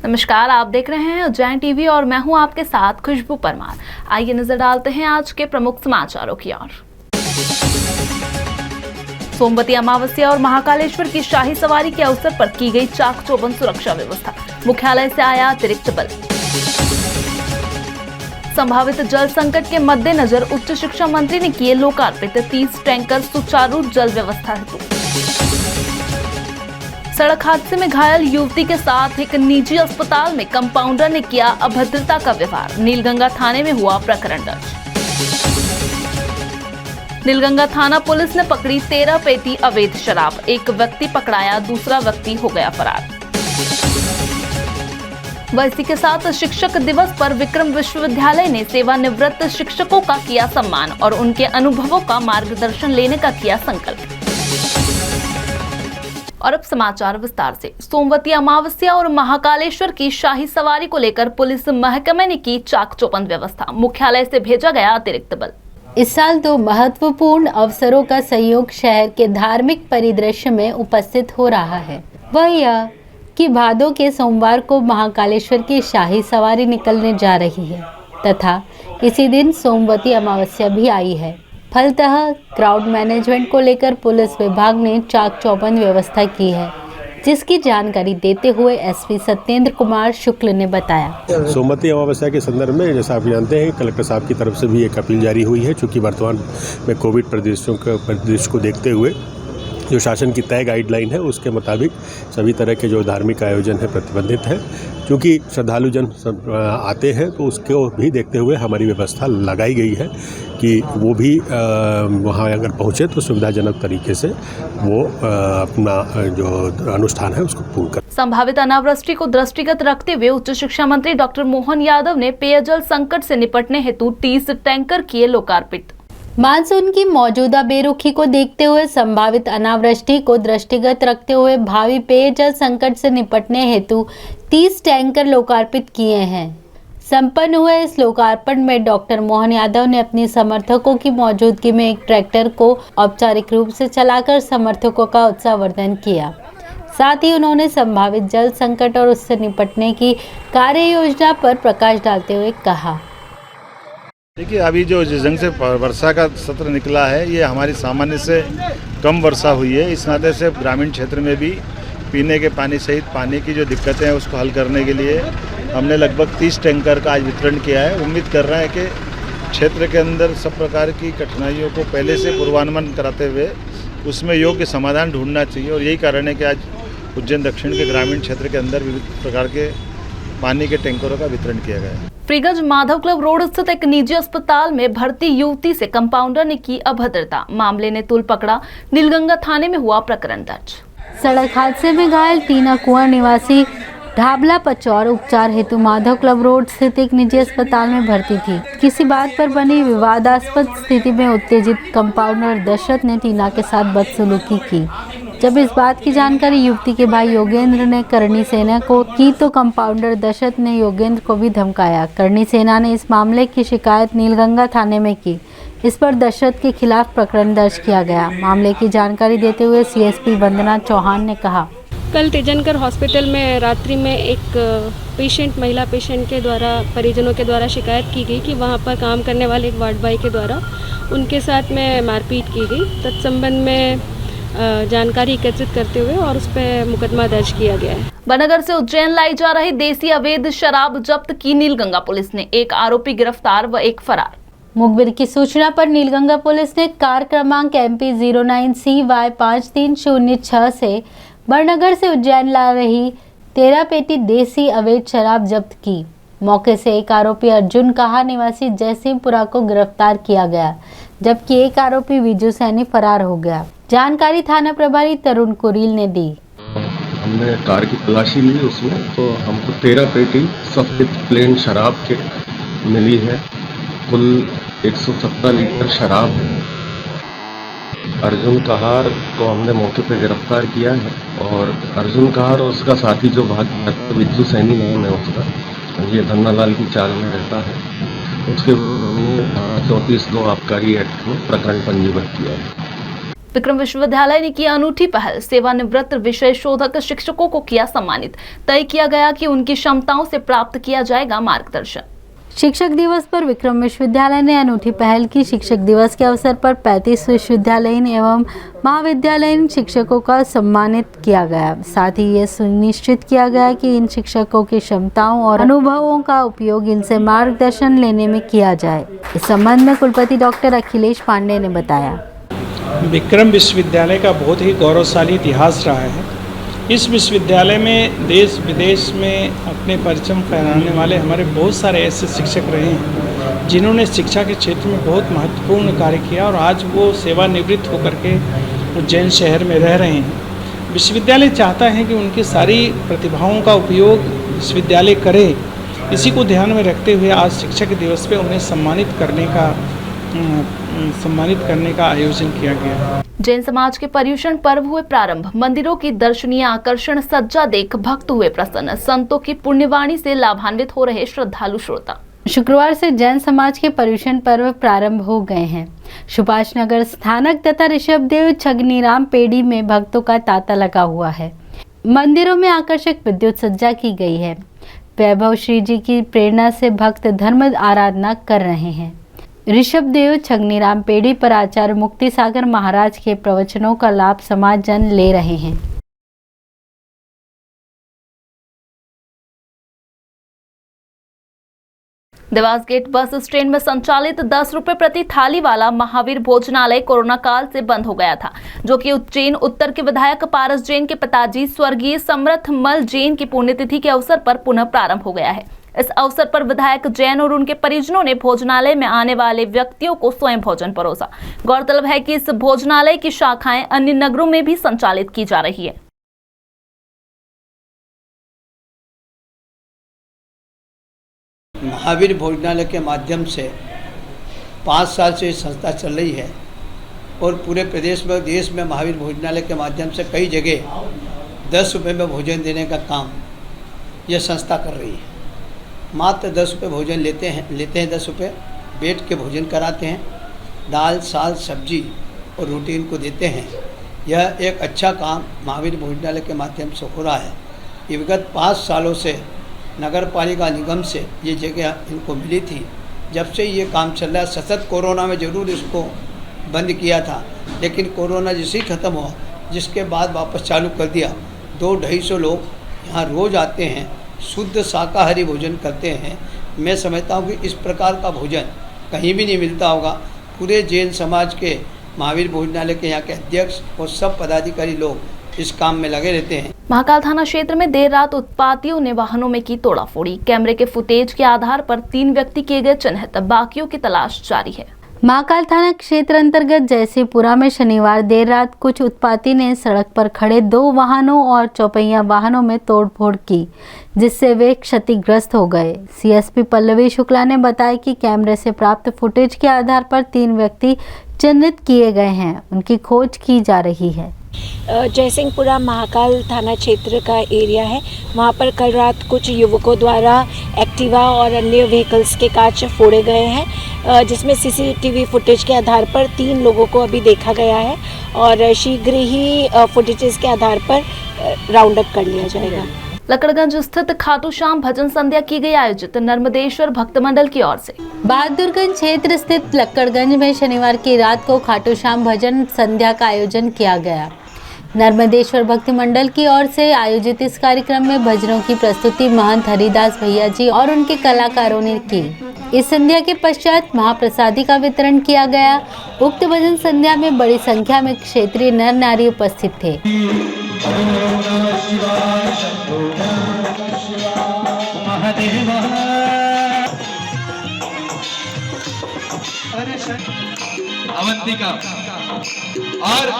नमस्कार, आप देख रहे हैं उज्जैन टीवी और मैं हूं आपके साथ खुशबू परमार। आइए नजर डालते हैं आज के प्रमुख समाचारों की ओर। सोमवती अमावस्या और महाकालेश्वर की शाही सवारी के अवसर पर की गई चाक चौबंद सुरक्षा व्यवस्था। मुख्यालय से आया अतिरिक्त बल। संभावित जल संकट के मद्देनजर उच्च शिक्षा मंत्री ने किए लोकार्पित 30 टैंकर सुचारू जल व्यवस्था हेतु। सड़क हादसे में घायल युवती के साथ एक निजी अस्पताल में कंपाउंडर ने किया अभद्रता का व्यवहार। नीलगंगा थाने में हुआ प्रकरण दर्ज। नीलगंगा थाना पुलिस ने पकड़ी 13 पेटी अवैध शराब। एक व्यक्ति पकड़ाया, दूसरा व्यक्ति हो गया फरार। इसी के साथ शिक्षक दिवस पर विक्रम विश्वविद्यालय ने सेवानिवृत्त शिक्षकों का किया सम्मान और उनके अनुभवों का मार्गदर्शन लेने का किया संकल्प। और अब समाचार विस्तार से। सोमवती अमावस्या और महाकालेश्वर की शाही सवारी को लेकर पुलिस महकमे ने की चाक चौबंद व्यवस्था। मुख्यालय से भेजा गया अतिरिक्त बल। इस साल 2 महत्वपूर्ण अवसरों का सहयोग शहर के धार्मिक परिदृश्य में उपस्थित हो रहा है। वह यह कि भादों के सोमवार को महाकालेश्वर की शाही सवारी निकलने जा रही है तथा इसी दिन सोमवती अमावस्या भी आई है। फलतः क्राउड मैनेजमेंट को लेकर पुलिस विभाग ने चाक चौबंद व्यवस्था की है, जिसकी जानकारी देते हुए एसपी सत्येंद्र कुमार शुक्ल ने बताया। सोमवती अमावस्या के संदर्भ में जैसा आप जानते हैं, कलेक्टर साहब की तरफ से भी एक अपील जारी हुई है। चूँकि वर्तमान में कोविड परिदृश्य को देखते हुए जो शासन की तय गाइडलाइन है उसके मुताबिक सभी तरह के जो धार्मिक आयोजन है प्रतिबंधित है। क्योंकि श्रद्धालु जन आते हैं तो उसको भी देखते हुए हमारी व्यवस्था लगाई गई है कि वो भी वहाँ अगर पहुँचे तो सुविधाजनक तरीके से वो अपना जो अनुष्ठान है उसको पूर्ण कर। संभावित अनावृष्टि को दृष्टिगत रखते हुए उच्च शिक्षा मंत्री डॉक्टर मोहन यादव ने पेयजल संकट से निपटने हेतु 30 टैंकर किए लोकार्पित। मानसून की मौजूदा बेरुखी को देखते हुए संभावित अनावृष्टि को दृष्टिगत रखते हुए भावी पेयजल संकट से निपटने हेतु 30 टैंकर लोकार्पित किए हैं। संपन्न हुए इस लोकार्पण में डॉक्टर मोहन यादव ने अपनी समर्थकों की मौजूदगी में एक ट्रैक्टर को औपचारिक रूप से चलाकर समर्थकों का उत्साहवर्धन किया। साथ ही उन्होंने संभावित जल संकट और उससे निपटने की कार्य योजना पर प्रकाश डालते हुए कहा। देखिए, अभी जो जंग से वर्षा का सत्र निकला है, ये हमारी सामान्य से कम वर्षा हुई है। इस नाते से ग्रामीण क्षेत्र में भी पीने के पानी सहित पानी की जो दिक्कतें हैं उसको हल करने के लिए हमने लगभग 30 टैंकर का आज वितरण किया है। उम्मीद कर रहे हैं कि क्षेत्र के अंदर सब प्रकार की कठिनाइयों को पहले से पूर्वानुमान कराते हुए उसमें योग्य समाधान ढूंढना चाहिए। और यही कारण है कि आज उज्जैन दक्षिण के ग्रामीण क्षेत्र के अंदर विविध प्रकार के पानी के टैंकरों का वितरण किया गया है। फ्रीगंज माधव क्लब रोड स्थित एक निजी अस्पताल में भर्ती युवती से कंपाउंडर ने की अभद्रता। मामले ने तूल पकड़ा। नीलगंगा थाने में हुआ प्रकरण दर्ज। सड़क हादसे में घायल टीना कुंवर निवासी ढाबला पचौर उपचार हेतु माधव क्लब रोड स्थित एक निजी अस्पताल में भर्ती थी। किसी बात पर बनी विवादास्पद स्थिति में उत्तेजित कंपाउंडर दशरथ ने टीना के साथ बदसलूकी की। जब इस बात की जानकारी युवती के भाई योगेंद्र ने करणी सेना को की तो कंपाउंडर दशरथ ने योगेंद्र को भी धमकाया। करणी सेना ने इस मामले की शिकायत नीलगंगा थाने में की। इस पर दशरथ के खिलाफ प्रकरण दर्ज किया गया। मामले की जानकारी देते हुए सीएसपी वंदना चौहान ने कहा, कल तेजनकर हॉस्पिटल में रात्रि में एक महिला पेशेंट के द्वारा परिजनों के द्वारा शिकायत की गई कि वहां पर काम करने वाले एक वार्ड बॉय के द्वारा उनके साथ में मारपीट की गई। तत्संबंध में जानकारी एकत्रित करते हुए और उस पर मुकदमा दर्ज किया गया है। बनगर से उज्जैन लाई जा रही देसी अवैध शराब जब्त की नीलगंगा पुलिस ने। एक आरोपी गिरफ्तार व एक फरार। मुखबिर की सूचना पर नीलगंगा पुलिस ने कार क्रमांक MP 09CY 5306 से बनगर से उज्जैन ला रही 13 पेटी देसी अवैध शराब जब्त की। मौके से एक आरोपी अर्जुन कहा निवासी जयसिंहपुरा को गिरफ्तार किया गया, जबकि एक आरोपी विजू सैनी फरार हो गया। जानकारी थाना प्रभारी तरुण कुरील ने दी। हमने कार की तलाशी ली, उसमें तो हमको 13 पेटी सफेद प्लेन शराब के मिली है। कुल 117 लीटर शराब है। अर्जुन कहार को हमने मौके पर गिरफ्तार किया है और अर्जुन कहार और उसका साथी जो भाग विजू सैनी नाम है उसका, ये धन्नालाल की चाल में रहता है। उसके 34(2) आबकारी एक्ट में प्रकरण पंजीबद्ध किया है। विक्रम विश्वविद्यालय ने की अनूठी पहल, सेवानिवृत्त विषय शोधक शिक्षकों को किया सम्मानित। तय किया गया कि उनकी क्षमताओं से प्राप्त किया जाएगा मार्गदर्शन। शिक्षक दिवस पर विक्रम विश्वविद्यालय ने अनूठी पहल की। शिक्षक दिवस के अवसर पर 35 विश्वविद्यालयीन एवं महाविद्यालयीन शिक्षकों का सम्मानित किया गया। साथ ही ये सुनिश्चित किया गया कि इन शिक्षकों की क्षमताओं और अनुभवों का उपयोग इनसे मार्गदर्शन लेने में किया जाए। इस संबंध में कुलपति डॉक्टर अखिलेश पांडे ने बताया। विक्रम विश्वविद्यालय का बहुत ही गौरवशाली इतिहास रहा है। इस विश्वविद्यालय में देश विदेश में अपने परचम फहराने वाले हमारे बहुत सारे ऐसे शिक्षक रहे हैं जिन्होंने शिक्षा के क्षेत्र में बहुत महत्वपूर्ण कार्य किया और आज वो सेवानिवृत्त होकर के उज्जैन शहर में रह रहे हैं। विश्वविद्यालय चाहता है कि उनकी सारी प्रतिभाओं का उपयोग विश्वविद्यालय करे। इसी को ध्यान में रखते हुए आज शिक्षक दिवस पे उन्हें सम्मानित करने का आयोजन किया गया। जैन समाज के पर्युषण पर्व हुए प्रारंभ। मंदिरों की दर्शनीय आकर्षण सज्जा देख भक्त हुए प्रसन्न। संतों की पुण्यवाणी से लाभान्वित हो रहे श्रद्धालु श्रोता। शुक्रवार से जैन समाज के पर्युषण पर्व प्रारंभ हो गए हैं। सुभाष नगर स्थानक तथा ऋषभदेव छगनीराम पेड़ी में भक्तों का तांता लगा हुआ है। मंदिरों में आकर्षक विद्युत सज्जा की गई है। वैभव श्री जी की प्रेरणा से भक्त धर्म आराधना कर रहे हैं। ऋषभदेव छगनीराम पेड़ी पर आचार्य मुक्ति सागर महाराज के प्रवचनों का लाभ समाज जन ले रहे हैं। देवास गेट बस स्टैंड में संचालित 10 रुपए प्रति थाली वाला महावीर भोजनालय कोरोना काल से बंद हो गया था, जो कि उज्जैन उत्तर के विधायक पारस जैन के पिताजी स्वर्गीय समर्थ मल जैन की पुण्यतिथि के अवसर पर पुनः प्रारंभ हो गया है। इस अवसर पर विधायक जैन और उनके परिजनों ने भोजनालय में आने वाले व्यक्तियों को स्वयं भोजन परोसा। गौरतलब है कि इस भोजनालय की शाखाएं अन्य नगरों में भी संचालित की जा रही है। महावीर भोजनालय के माध्यम से 5 साल से संस्था चल रही है और पूरे प्रदेश में देश में महावीर भोजनालय के माध्यम से कई जगह 10 रुपये में भोजन देने का काम यह संस्था कर रही है। मात्र 10 रुपये भोजन लेते हैं 10 रुपये बैठ के भोजन कराते हैं। दाल साल सब्जी और रोटी इनको देते हैं। यह एक अच्छा काम महावीर भोजनालय के माध्यम से हो रहा है। ये विगत 5 सालों से नगर पालिका निगम से ये जगह इनको मिली थी। जब से ये काम चल रहा है, सतत कोरोना में ज़रूर इसको बंद किया था, लेकिन कोरोना जैसे ही ख़त्म हुआ जिसके बाद वापस चालू कर दिया। 200-250 लोग यहाँ रोज़ आते हैं, शुद्ध शाकाहारी भोजन करते हैं। मैं समझता हूँ कि इस प्रकार का भोजन कहीं भी नहीं मिलता होगा। पूरे जैन समाज के महावीर भोजनालय के यहाँ के अध्यक्ष और सब पदाधिकारी लोग इस काम में लगे रहते हैं। महाकाल थाना क्षेत्र में देर रात उत्पातियों ने वाहनों में की तोड़ाफोड़ी। कैमरे के फुटेज के आधार पर 3 व्यक्ति किए गए चिन्हित, बाकियों की तलाश जारी है। महाकाल थाना क्षेत्र अंतर्गत जयसिंहपुरा में शनिवार देर रात कुछ उत्पाती ने सड़क पर खड़े 2 वाहनों और चौपहिया वाहनों में तोड़फोड़ की, जिससे वे क्षतिग्रस्त हो गए। सीएसपी पल्लवी शुक्ला ने बताया कि कैमरे से प्राप्त फुटेज के आधार पर 3 व्यक्ति चिन्हित किए गए हैं। उनकी खोज की जा रही है। जयसिंहपुरा महाकाल थाना क्षेत्र का एरिया है। वहाँ पर कल रात कुछ युवकों द्वारा एक्टिवा और अन्य व्हीकल्स के कांच फोड़े गए हैं, जिसमें सीसीटीवी फुटेज के आधार पर 3 लोगों को अभी देखा गया है और शीघ्र ही फुटेजेस के आधार पर राउंड अप कर लिया जाएगा। लक्कड़गंज स्थित खाटू श्याम भजन संध्या की गई आयोजित नर्मदेश्वर भक्त मंडल की ओर से। बहादुरगंज क्षेत्र स्थित लक्कड़गंज में शनिवार की रात को खाटू श्याम भजन संध्या का आयोजन किया गया। नर्मदेश्वर भक्ति मंडल की ओर से आयोजित इस कार्यक्रम में भजनों की प्रस्तुति महंत हरिदास भैया जी और उनके कलाकारों ने की। इस संध्या के पश्चात महाप्रसादी का वितरण किया गया। उक्त भजन संध्या में बड़ी संख्या में क्षेत्रीय नर नारी उपस्थित थे। अवंतिका और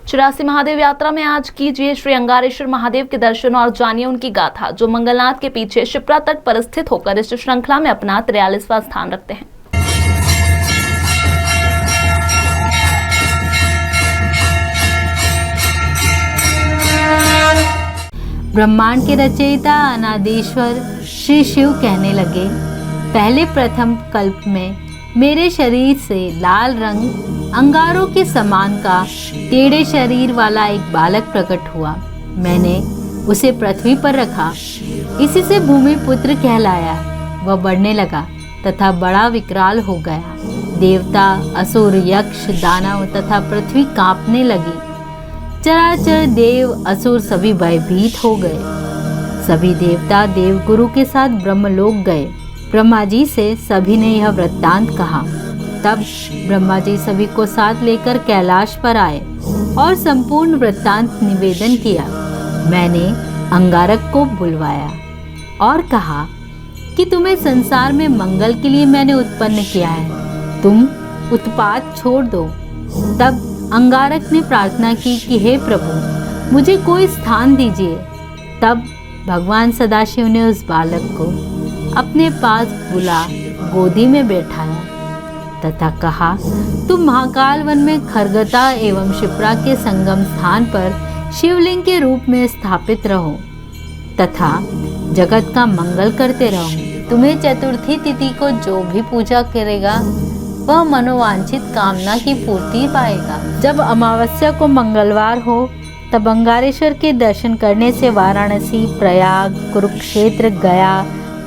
चौरासी महादेव यात्रा में आज कीजिए श्री अंगारेश्वर महादेव के दर्शन और जानिए उनकी गाथा, जो मंगलनाथ के पीछे शिप्रा तट पर स्थित होकर इस श्रृंखला में अपना 43वां स्थान रखते हैं। ब्रह्मांड के रचयिता अनादिश्वर श्री शिव कहने लगे, पहले प्रथम कल्प में मेरे शरीर से लाल रंग अंगारों के समान का टेढ़े शरीर वाला एक बालक प्रकट हुआ। मैंने उसे पृथ्वी पर रखा, इसी से भूमि पुत्र कहलाया। वह बढ़ने लगा तथा बड़ा विकराल हो गया। देवता, असुर, यक्ष, दानव तथा पृथ्वी कांपने लगी। चराचर देव, असुर सभी भयभीत हो गए। सभी देवता देवगुरु के साथ ब्रह्मलोक गए। ब्रह्मा जी से सभी ने यह वृत्तांत कहा। तब ब्रह्मा जी सभी को साथ लेकर कैलाश पर आए और संपूर्ण वृत्तांत निवेदन किया। मैंने अंगारक को बुलवाया और कहा कि तुम्हें संसार में मंगल के लिए मैंने उत्पन्न किया है, तुम उत्पात छोड़ दो। तब अंगारक ने प्रार्थना की कि हे प्रभु, मुझे कोई स्थान दीजिए। तब भगवान सदाशिव ने उस बालक को अपने पास बुला गोदी में बैठाया तथा कहा, तुम महाकाल वन में खरगता एवं शिप्रा के संगम स्थान पर शिवलिंग के रूप में स्थापित रहो तथा जगत का मंगल करते रहो। तुम्हें चतुर्थी तिथि को जो भी पूजा करेगा वह मनोवांछित कामना की पूर्ति पाएगा। जब अमावस्या को मंगलवार हो तब अंगारेश्वर के दर्शन करने से वाराणसी, प्रयाग, कुरुक्षेत्र, गया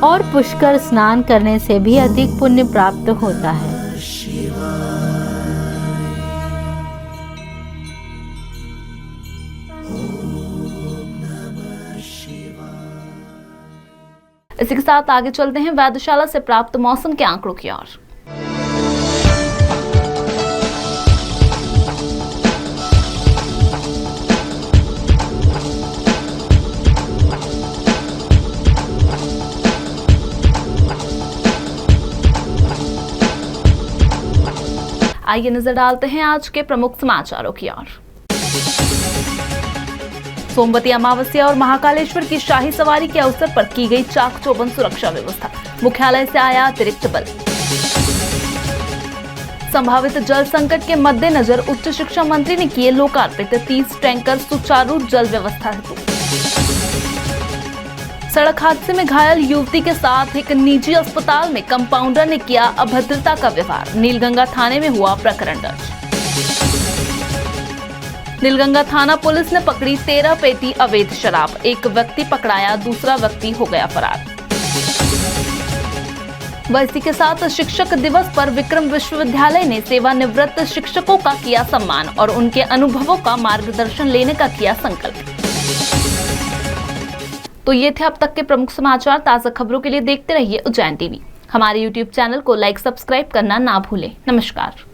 और पुष्कर स्नान करने से भी अधिक पुण्य प्राप्त होता है। इसी के साथ आगे चलते हैं वेधशाला से प्राप्त मौसम के आंकड़ों की ओर। आइए नजर डालते हैं आज के प्रमुख समाचारों की ओर। सोमवती अमावस्या और महाकालेश्वर की शाही सवारी के अवसर पर की गई चाक चौबंद सुरक्षा व्यवस्था, मुख्यालय से आया अतिरिक्त बल। संभावित जल संकट के मद्देनजर उच्च शिक्षा मंत्री ने किए लोकार्पित 30 टैंकर सुचारू जल व्यवस्था हेतु। सड़क हादसे में घायल युवती के साथ एक निजी अस्पताल में कंपाउंडर ने किया अभद्रता का व्यवहार, नीलगंगा थाने में हुआ प्रकरण दर्ज। नीलगंगा थाना पुलिस ने पकड़ी 13 पेटी अवैध शराब, एक व्यक्ति पकड़ाया, दूसरा व्यक्ति हो गया फरार। इसी के साथ शिक्षक दिवस पर विक्रम विश्वविद्यालय ने सेवानिवृत्त शिक्षकों का किया सम्मान और उनके अनुभवों का मार्गदर्शन लेने का किया संकल्प। तो ये थे अब तक के प्रमुख समाचार। ताजा खबरों के लिए देखते रहिए उज्जैन टीवी। हमारे YouTube चैनल को लाइक, सब्सक्राइब करना ना भूलें। नमस्कार।